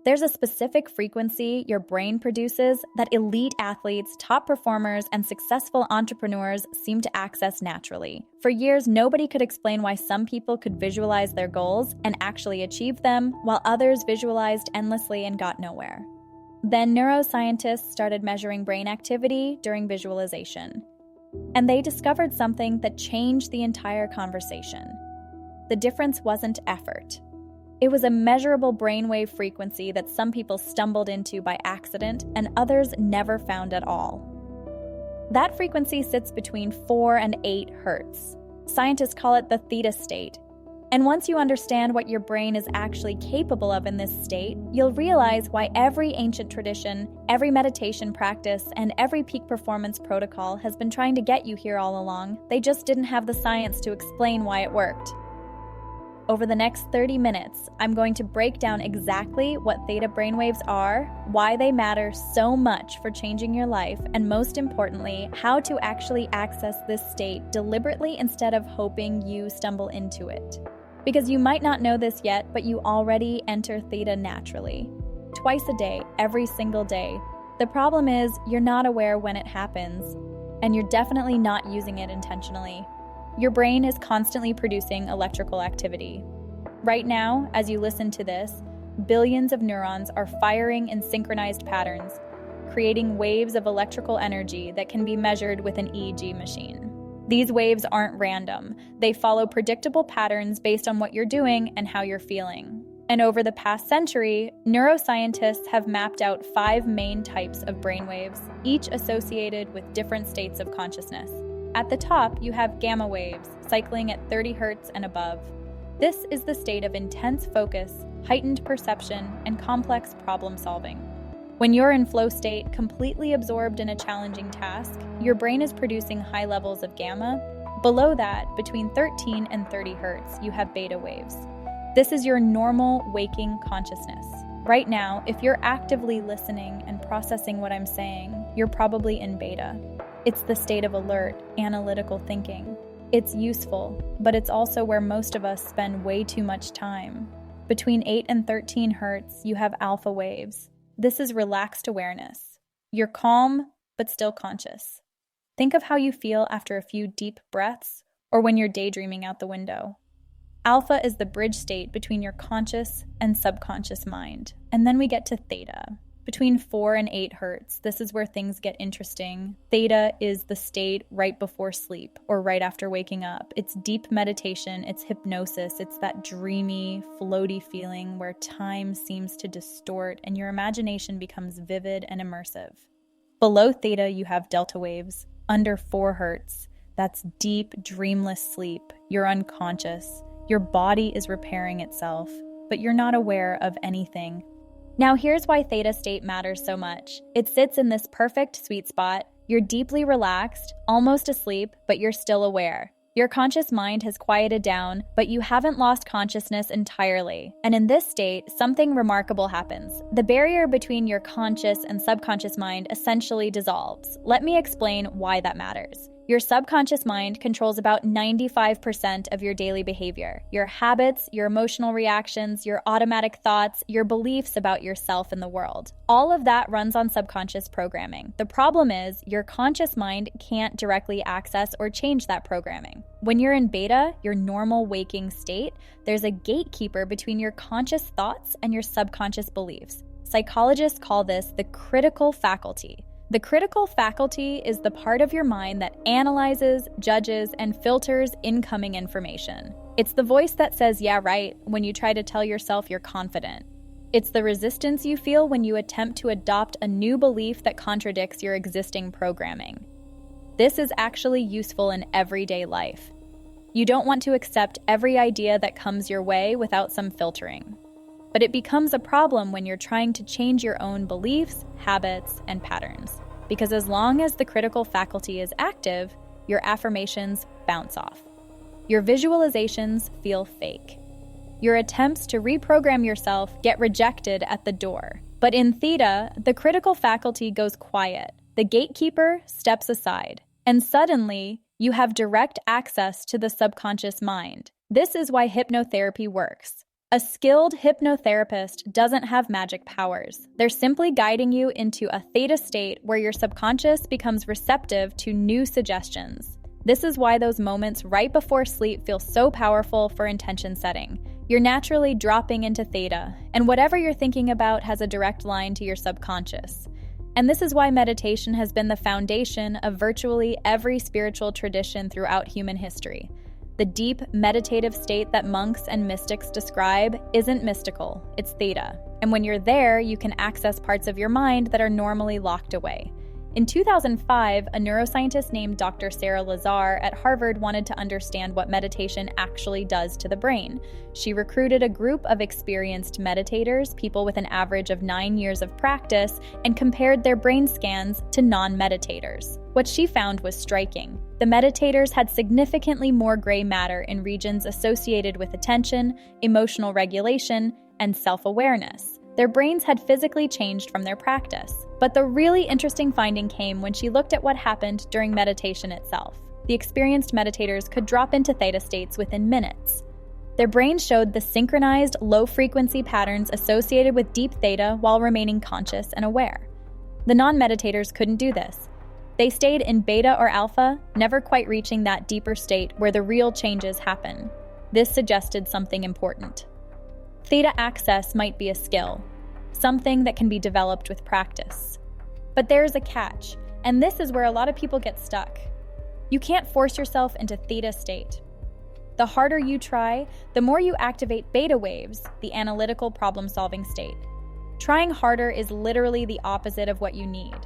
There's a specific frequency your brain produces that elite athletes, top performers, and successful entrepreneurs seem to access naturally. For years, nobody could explain why some people could visualize their goals and actually achieve them, while others visualized endlessly and got nowhere. Then neuroscientists started measuring brain activity during visualization. And they discovered something that changed the entire conversation. The difference wasn't effort. It was a measurable brainwave frequency that some people stumbled into by accident and others never found at all. That frequency sits between 4 and 8 hertz. Scientists call it the theta state. And once you understand what your brain is actually capable of in this state, you'll realize why every ancient tradition, every meditation practice, and every peak performance protocol has been trying to get you here all along. They just didn't have the science to explain why it worked. Over the next 30 minutes, I'm going to break down exactly what theta brainwaves are, why they matter so much for changing your life, and most importantly, how to actually access this state deliberately instead of hoping you stumble into it. Because you might not know this yet, but you already enter theta naturally. Twice a day, every single day. The problem is, you're not aware when it happens, and you're definitely not using it intentionally. Your brain is constantly producing electrical activity. Right now, as you listen to this, billions of neurons are firing in synchronized patterns, creating waves of electrical energy that can be measured with an EEG machine. These waves aren't random. They follow predictable patterns based on what you're doing and how you're feeling. And over the past century, neuroscientists have mapped out 5 main types of brainwaves, each associated with different states of consciousness. At the top, you have gamma waves, cycling at 30 hertz and above. This is the state of intense focus, heightened perception, and complex problem solving. When you're in flow state, completely absorbed in a challenging task, your brain is producing high levels of gamma. Below that, between 13 and 30 hertz, you have beta waves. This is your normal waking consciousness. Right now, if you're actively listening and processing what I'm saying, you're probably in beta. It's the state of alert, analytical thinking. It's useful, but it's also where most of us spend way too much time. Between 8 and 13 hertz, you have alpha waves. This is relaxed awareness. You're calm, but still conscious. Think of how you feel after a few deep breaths, or when you're daydreaming out the window. Alpha is the bridge state between your conscious and subconscious mind. And then we get to theta. Between 4 and 8 hertz, this is where things get interesting. Theta is the state right before sleep or right after waking up. It's deep meditation, it's hypnosis, it's that dreamy, floaty feeling where time seems to distort and your imagination becomes vivid and immersive. Below theta, you have delta waves, under 4 hertz. That's deep, dreamless sleep. You're unconscious. Your body is repairing itself, but you're not aware of anything. Now here's why theta state matters so much. It sits in this perfect sweet spot. You're deeply relaxed, almost asleep, but you're still aware. Your conscious mind has quieted down, but you haven't lost consciousness entirely. And in this state, something remarkable happens. The barrier between your conscious and subconscious mind essentially dissolves. Let me explain why that matters. Your subconscious mind controls about 95% of your daily behavior, your habits, your emotional reactions, your automatic thoughts, your beliefs about yourself and the world. All of that runs on subconscious programming. The problem is your conscious mind can't directly access or change that programming. When you're in beta, your normal waking state, there's a gatekeeper between your conscious thoughts and your subconscious beliefs. Psychologists call this the critical faculty. The critical faculty is the part of your mind that analyzes, judges, and filters incoming information. It's the voice that says, yeah, right, when you try to tell yourself you're confident. It's the resistance you feel when you attempt to adopt a new belief that contradicts your existing programming. This is actually useful in everyday life. You don't want to accept every idea that comes your way without some filtering. But it becomes a problem when you're trying to change your own beliefs, habits, and patterns. Because as long as the critical faculty is active, your affirmations bounce off. Your visualizations feel fake. Your attempts to reprogram yourself get rejected at the door. But in theta, the critical faculty goes quiet. The gatekeeper steps aside. And suddenly, you have direct access to the subconscious mind. This is why hypnotherapy works. A skilled hypnotherapist doesn't have magic powers. They're simply guiding you into a theta state where your subconscious becomes receptive to new suggestions. This is why those moments right before sleep feel so powerful for intention setting. You're naturally dropping into theta, and whatever you're thinking about has a direct line to your subconscious. And this is why meditation has been the foundation of virtually every spiritual tradition throughout human history. The deep, meditative state that monks and mystics describe isn't mystical, it's theta. And when you're there, you can access parts of your mind that are normally locked away. In 2005, a neuroscientist named Dr. Sarah Lazar at Harvard wanted to understand what meditation actually does to the brain. She recruited a group of experienced meditators, people with an average of 9 years of practice, and compared their brain scans to non-meditators. What she found was striking. The meditators had significantly more gray matter in regions associated with attention, emotional regulation, and self-awareness. Their brains had physically changed from their practice. But the really interesting finding came when she looked at what happened during meditation itself. The experienced meditators could drop into theta states within minutes. Their brains showed the synchronized, low-frequency patterns associated with deep theta while remaining conscious and aware. The non-meditators couldn't do this. They stayed in beta or alpha, never quite reaching that deeper state where the real changes happen. This suggested something important. Theta access might be a skill, something that can be developed with practice. But there's a catch, and this is where a lot of people get stuck. You can't force yourself into theta state. The harder you try, the more you activate beta waves, the analytical problem-solving state. Trying harder is literally the opposite of what you need.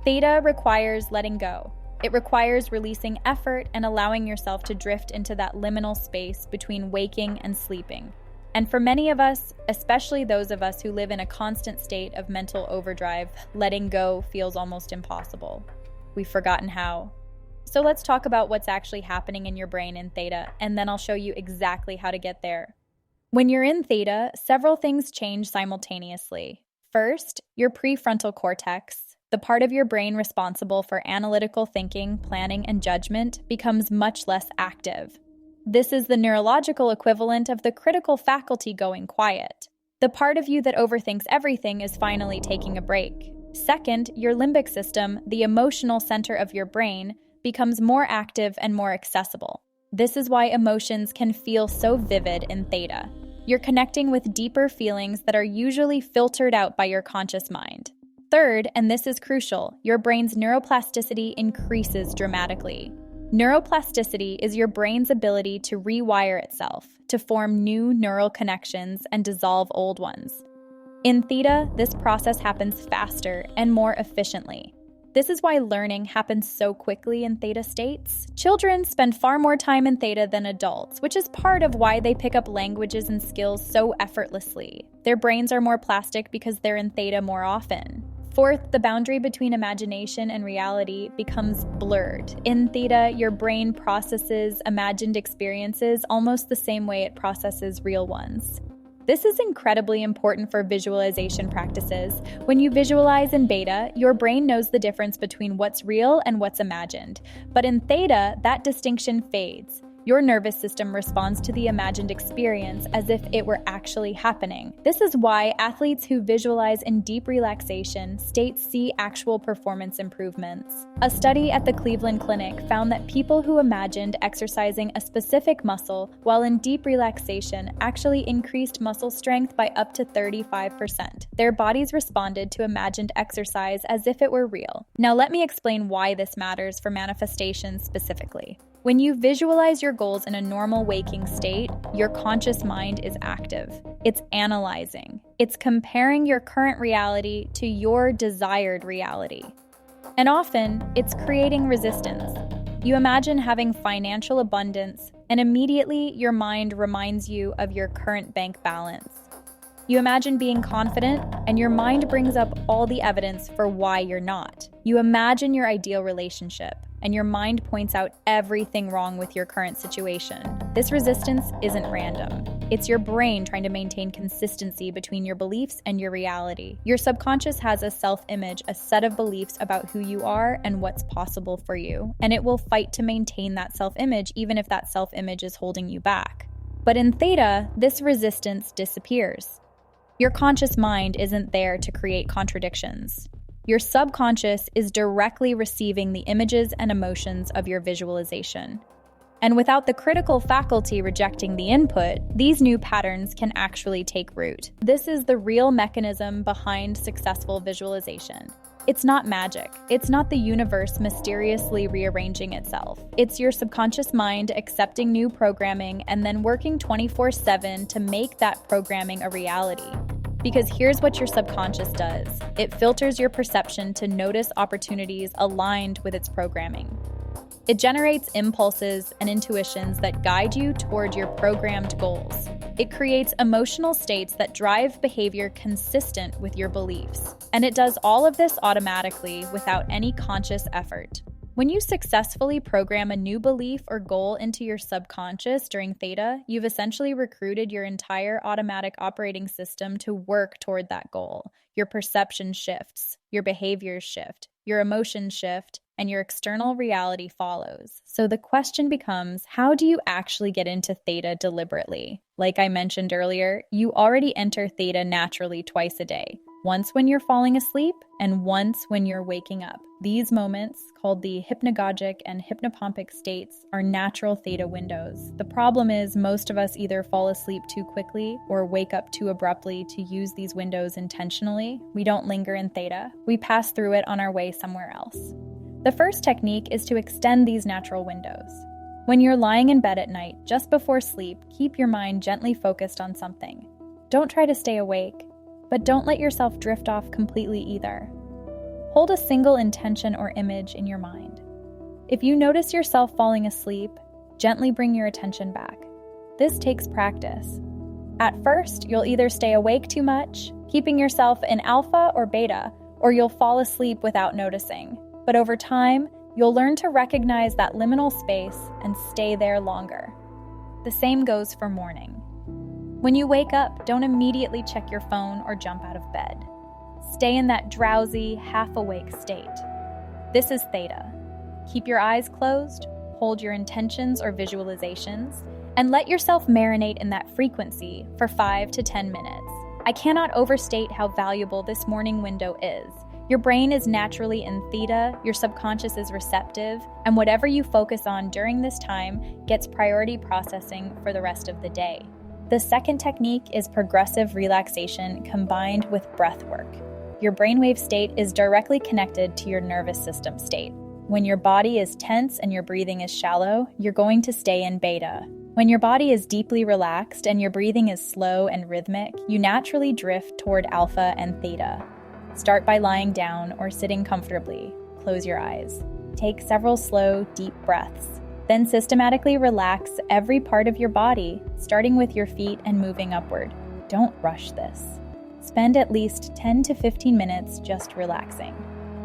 Theta requires letting go. It requires releasing effort and allowing yourself to drift into that liminal space between waking and sleeping. And for many of us, especially those of us who live in a constant state of mental overdrive, letting go feels almost impossible. We've forgotten how. So let's talk about what's actually happening in your brain in theta, and then I'll show you exactly how to get there. When you're in theta, several things change simultaneously. First, your prefrontal cortex, the part of your brain responsible for analytical thinking, planning, and judgment, becomes much less active. This is the neurological equivalent of the critical faculty going quiet. The part of you that overthinks everything is finally taking a break. Second, your limbic system, the emotional center of your brain, becomes more active and more accessible. This is why emotions can feel so vivid in theta. You're connecting with deeper feelings that are usually filtered out by your conscious mind. Third, and this is crucial, your brain's neuroplasticity increases dramatically. Neuroplasticity is your brain's ability to rewire itself, to form new neural connections and dissolve old ones. In theta, this process happens faster and more efficiently. This is why learning happens so quickly in theta states. Children spend far more time in theta than adults, which is part of why they pick up languages and skills so effortlessly. Their brains are more plastic because they're in theta more often. Fourth, the boundary between imagination and reality becomes blurred. In theta, your brain processes imagined experiences almost the same way it processes real ones. This is incredibly important for visualization practices. When you visualize in beta, your brain knows the difference between what's real and what's imagined. But in theta, that distinction fades. Your nervous system responds to the imagined experience as if it were actually happening. This is why athletes who visualize in deep relaxation states see actual performance improvements. A study at the Cleveland Clinic found that people who imagined exercising a specific muscle while in deep relaxation actually increased muscle strength by up to 35%. Their bodies responded to imagined exercise as if it were real. Now let me explain why this matters for manifestations specifically. When you visualize your goals in a normal waking state, your conscious mind is active. It's analyzing. It's comparing your current reality to your desired reality. And often, it's creating resistance. You imagine having financial abundance, and immediately your mind reminds you of your current bank balance. You imagine being confident, and your mind brings up all the evidence for why you're not. You imagine your ideal relationship, and your mind points out everything wrong with your current situation. This resistance isn't random. It's your brain trying to maintain consistency between your beliefs and your reality. Your subconscious has a self-image, a set of beliefs about who you are and what's possible for you, and it will fight to maintain that self-image even if that self-image is holding you back. But in theta, this resistance disappears. Your conscious mind isn't there to create contradictions. Your subconscious is directly receiving the images and emotions of your visualization. And without the critical faculty rejecting the input, these new patterns can actually take root. This is the real mechanism behind successful visualization. It's not magic. It's not the universe mysteriously rearranging itself. It's your subconscious mind accepting new programming and then working 24/7 to make that programming a reality. Because here's what your subconscious does. It filters your perception to notice opportunities aligned with its programming. It generates impulses and intuitions that guide you toward your programmed goals. It creates emotional states that drive behavior consistent with your beliefs. And it does all of this automatically without any conscious effort. When you successfully program a new belief or goal into your subconscious during theta, you've essentially recruited your entire automatic operating system to work toward that goal. Your perception shifts, your behaviors shift, your emotions shift, and your external reality follows. So the question becomes, how do you actually get into theta deliberately? Like I mentioned earlier, you already enter theta naturally twice a day. Once when you're falling asleep and once when you're waking up. These moments, called the hypnagogic and hypnopompic states, are natural theta windows. The problem is most of us either fall asleep too quickly or wake up too abruptly to use these windows intentionally. We don't linger in theta. We pass through it on our way somewhere else. The first technique is to extend these natural windows. When you're lying in bed at night, just before sleep, keep your mind gently focused on something. Don't try to stay awake, but don't let yourself drift off completely either. Hold a single intention or image in your mind. If you notice yourself falling asleep, gently bring your attention back. This takes practice. At first, you'll either stay awake too much, keeping yourself in alpha or beta, or you'll fall asleep without noticing. But over time, you'll learn to recognize that liminal space and stay there longer. The same goes for morning. When you wake up, don't immediately check your phone or jump out of bed. Stay in that drowsy, half-awake state. This is theta. Keep your eyes closed, hold your intentions or visualizations, and let yourself marinate in that frequency for 5 to 10 minutes. I cannot overstate how valuable this morning window is. Your brain is naturally in theta, your subconscious is receptive, and whatever you focus on during this time gets priority processing for the rest of the day. The second technique is progressive relaxation combined with breath work. Your brainwave state is directly connected to your nervous system state. When your body is tense and your breathing is shallow, you're going to stay in beta. When your body is deeply relaxed and your breathing is slow and rhythmic, you naturally drift toward alpha and theta. Start by lying down or sitting comfortably. Close your eyes. Take several slow, deep breaths. Then systematically relax every part of your body, starting with your feet and moving upward. Don't rush this. Spend at least 10 to 15 minutes just relaxing.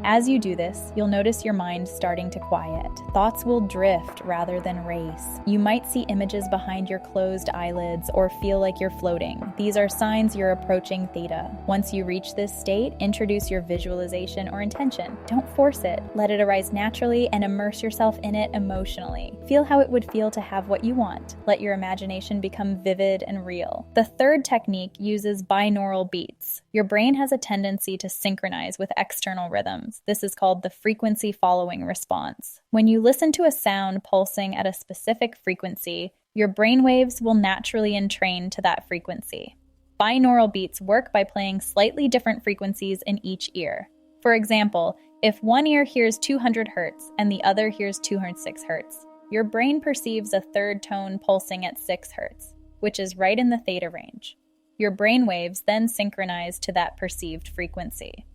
As you do this, you'll notice your mind starting to quiet. Thoughts will drift rather than race. You might see images behind your closed eyelids or feel like you're floating. These are signs you're approaching theta. Once you reach this state, introduce your visualization or intention. Don't force it. Let it arise naturally and immerse yourself in it emotionally. Feel how it would feel to have what you want. Let your imagination become vivid and real. The third technique uses binaural beats. Your brain has a tendency to synchronize with external rhythms. This is called the frequency following response. When you listen to a sound pulsing at a specific frequency, your brainwaves will naturally entrain to that frequency. Binaural beats work by playing slightly different frequencies in each ear. For example, if one ear hears 200 Hz and the other hears 206 Hz, your brain perceives a third tone pulsing at 6 Hz, which is right in the theta range. Your brainwaves then synchronize to that perceived frequency.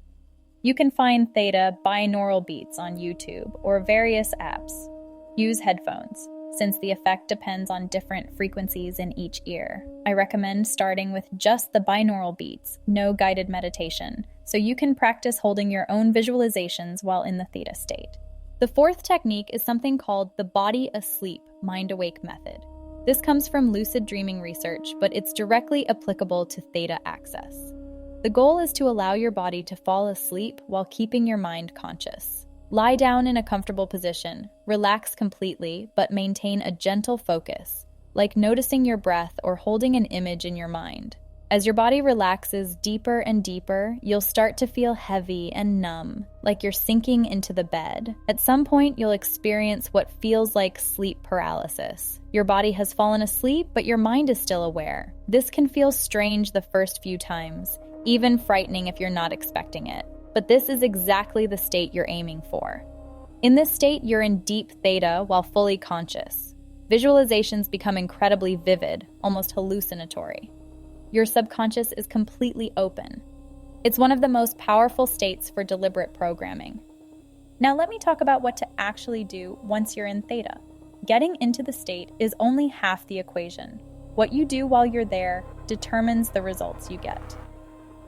You can find theta binaural beats on YouTube or various apps. Use headphones, since the effect depends on different frequencies in each ear. I recommend starting with just the binaural beats, no guided meditation, so you can practice holding your own visualizations while in the theta state. The fourth technique is something called the body asleep, mind awake method. This comes from lucid dreaming research, but it's directly applicable to theta access. The goal is to allow your body to fall asleep while keeping your mind conscious. Lie down in a comfortable position, relax completely, but maintain a gentle focus. like noticing your breath or holding an image in your mind. As your body relaxes deeper and deeper, you'll start to feel heavy and numb, like you're sinking into the bed. At some point, you'll experience what feels like sleep paralysis. Your body has fallen asleep, but your mind is still aware. This can feel strange the first few times, even frightening if you're not expecting it. But this is exactly the state you're aiming for. In this state, you're in deep theta while fully conscious. Visualizations become incredibly vivid, almost hallucinatory. Your subconscious is completely open. It's one of the most powerful states for deliberate programming. Now let me talk about what to actually do once you're in theta. Getting into the state is only half the equation. What you do while you're there determines the results you get.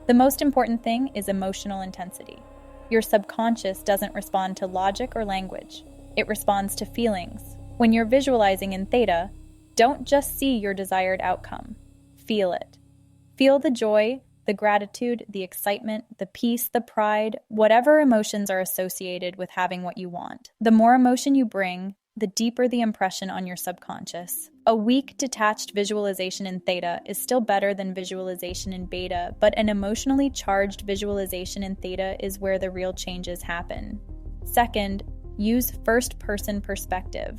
The most important thing is emotional intensity. Your subconscious doesn't respond to logic or language. It responds to feelings. When you're visualizing in theta, don't just see your desired outcome. Feel it. Feel the joy, the gratitude, the excitement, the peace, the pride, whatever emotions are associated with having what you want. The more emotion you bring, the deeper the impression on your subconscious. A weak, detached visualization in theta is still better than visualization in beta, but an emotionally charged visualization in theta is where the real changes happen. Second, use first-person perspective.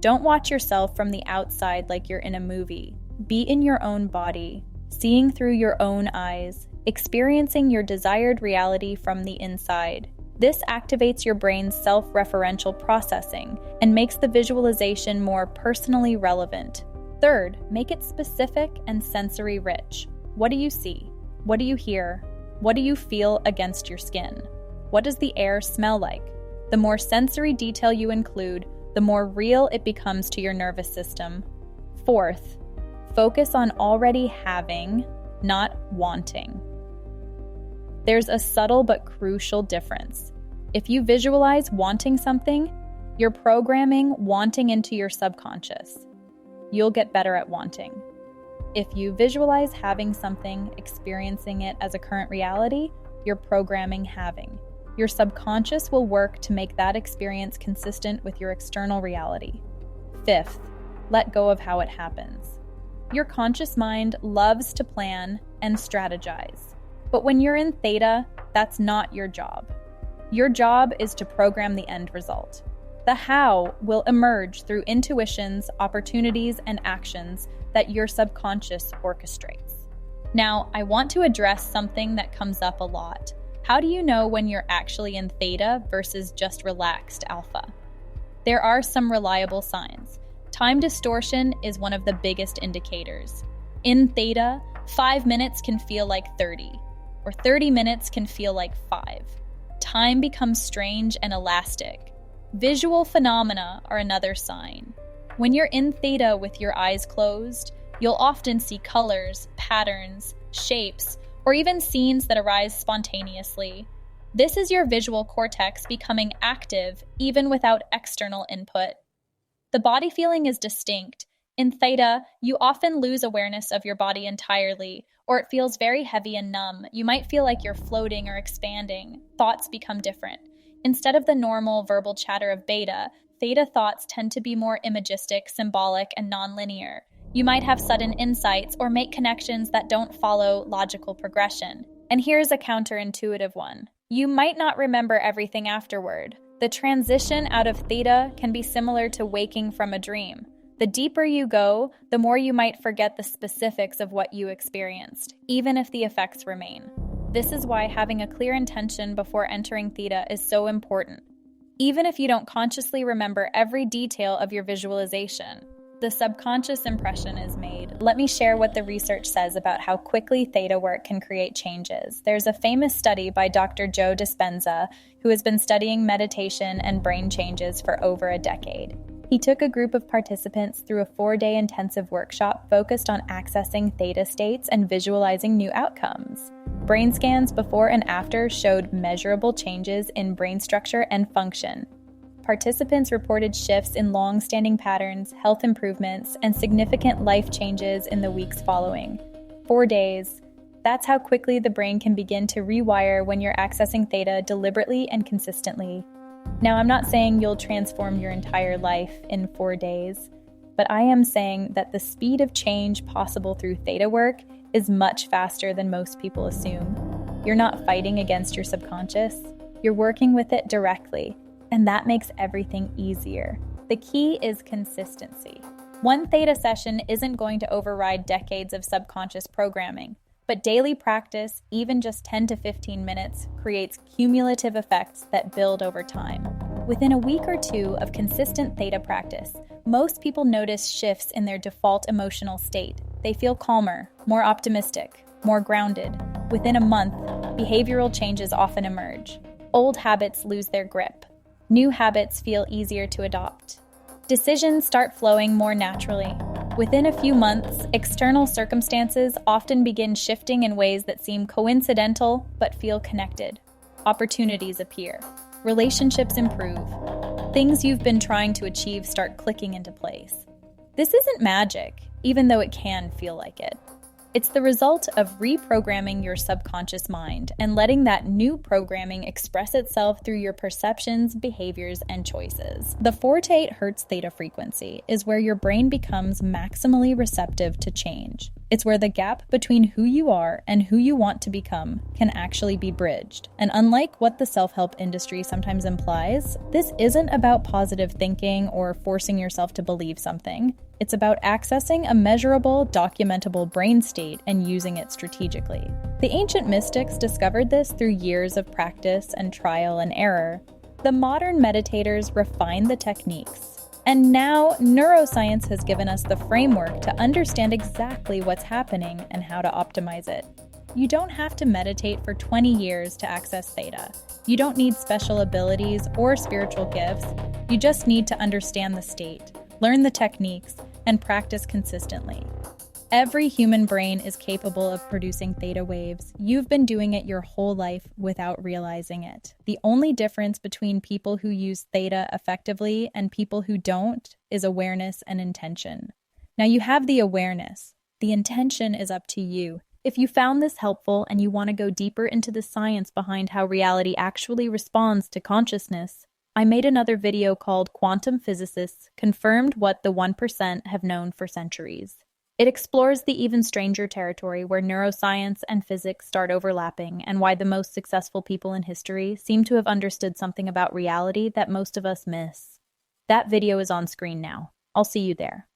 Don't watch yourself from the outside like you're in a movie. Be in your own body, seeing through your own eyes, experiencing your desired reality from the inside. This activates your brain's self-referential processing and makes the visualization more personally relevant. Third, make it specific and sensory rich. What do you see? What do you hear? What do you feel against your skin? What does the air smell like? The more sensory detail you include, the more real it becomes to your nervous system. Fourth, focus on already having, not wanting. There's a subtle but crucial difference. If you visualize wanting something, you're programming wanting into your subconscious. You'll get better at wanting. If you visualize having something, experiencing it as a current reality, you're programming having. Your subconscious will work to make that experience consistent with your external reality. Fifth, let go of how it happens. Your conscious mind loves to plan and strategize. But when you're in theta, that's not your job. Your job is to program the end result. The how will emerge through intuitions, opportunities, and actions that your subconscious orchestrates. Now, I want to address something that comes up a lot. How do you know when you're actually in theta versus just relaxed alpha? There are some reliable signs. Time distortion is one of the biggest indicators. In theta, 5 minutes can feel like 30, or 30 minutes can feel like 5. Time becomes strange and elastic. Visual phenomena are another sign. When you're in theta with your eyes closed, you'll often see colors, patterns, shapes, or even scenes that arise spontaneously. This is your visual cortex becoming active even without external input. The body feeling is distinct. In theta, you often lose awareness of your body entirely, or it feels very heavy and numb. You might feel like you're floating or expanding. Thoughts become different. Instead of the normal verbal chatter of beta, theta thoughts tend to be more imagistic, symbolic, and nonlinear. You might have sudden insights or make connections that don't follow logical progression. And here's a counterintuitive one. You might not remember everything afterward. The transition out of theta can be similar to waking from a dream. The deeper you go, the more you might forget the specifics of what you experienced, even if the effects remain. This is why having a clear intention before entering theta is so important. Even if you don't consciously remember every detail of your visualization, the subconscious impression is made. Let me share what the research says about how quickly theta work can create changes. There's a famous study by Dr. Joe Dispenza, who has been studying meditation and brain changes for over a decade. He took a group of participants through a 4-day intensive workshop focused on accessing theta states and visualizing new outcomes. Brain scans before and after showed measurable changes in brain structure and function. Participants reported shifts in long-standing patterns, health improvements, and significant life changes in the weeks following. 4 days. That's how quickly the brain can begin to rewire when you're accessing theta deliberately and consistently. Now, I'm not saying you'll transform your entire life in 4 days. but I am saying that the speed of change possible through theta work is much faster than most people assume. You're not fighting against your subconscious, you're working with it directly, and that makes everything easier. The key is consistency. One theta session isn't going to override decades of subconscious programming, but daily practice, even just 10 to 15 minutes, creates cumulative effects that build over time. Within a week or two of consistent theta practice, most people notice shifts in their default emotional state. They feel calmer, more optimistic, more grounded. Within a month, behavioral changes often emerge. Old habits lose their grip. New habits feel easier to adopt. Decisions start flowing more naturally. Within a few months, external circumstances often begin shifting in ways that seem coincidental but feel connected. Opportunities appear. Relationships improve. Things you've been trying to achieve start clicking into place. This isn't magic, even though it can feel like it. It's the result of reprogramming your subconscious mind and letting that new programming express itself through your perceptions, behaviors, and choices. The 4 to 8 Hz theta frequency is where your brain becomes maximally receptive to change. It's where the gap between who you are and who you want to become can actually be bridged. And unlike what the self-help industry sometimes implies, this isn't about positive thinking or forcing yourself to believe something. It's about accessing a measurable, documentable brain state and using it strategically. The ancient mystics discovered this through years of practice and trial and error. The modern meditators refined the techniques. And now, neuroscience has given us the framework to understand exactly what's happening and how to optimize it. You don't have to meditate for 20 years to access theta. You don't need special abilities or spiritual gifts. You just need to understand the state, learn the techniques, and practice consistently. Every human brain is capable of producing theta waves. You've been doing it your whole life without realizing it. The only difference between people who use theta effectively and people who don't is awareness and intention. Now you have the awareness. The intention is up to you. If you found this helpful and you want to go deeper into the science behind how reality actually responds to consciousness, I made another video called Quantum Physicists Confirmed What the 1% Have Known for Centuries. It explores the even stranger territory where neuroscience and physics start overlapping and why the most successful people in history seem to have understood something about reality that most of us miss. That video is on screen now. I'll see you there.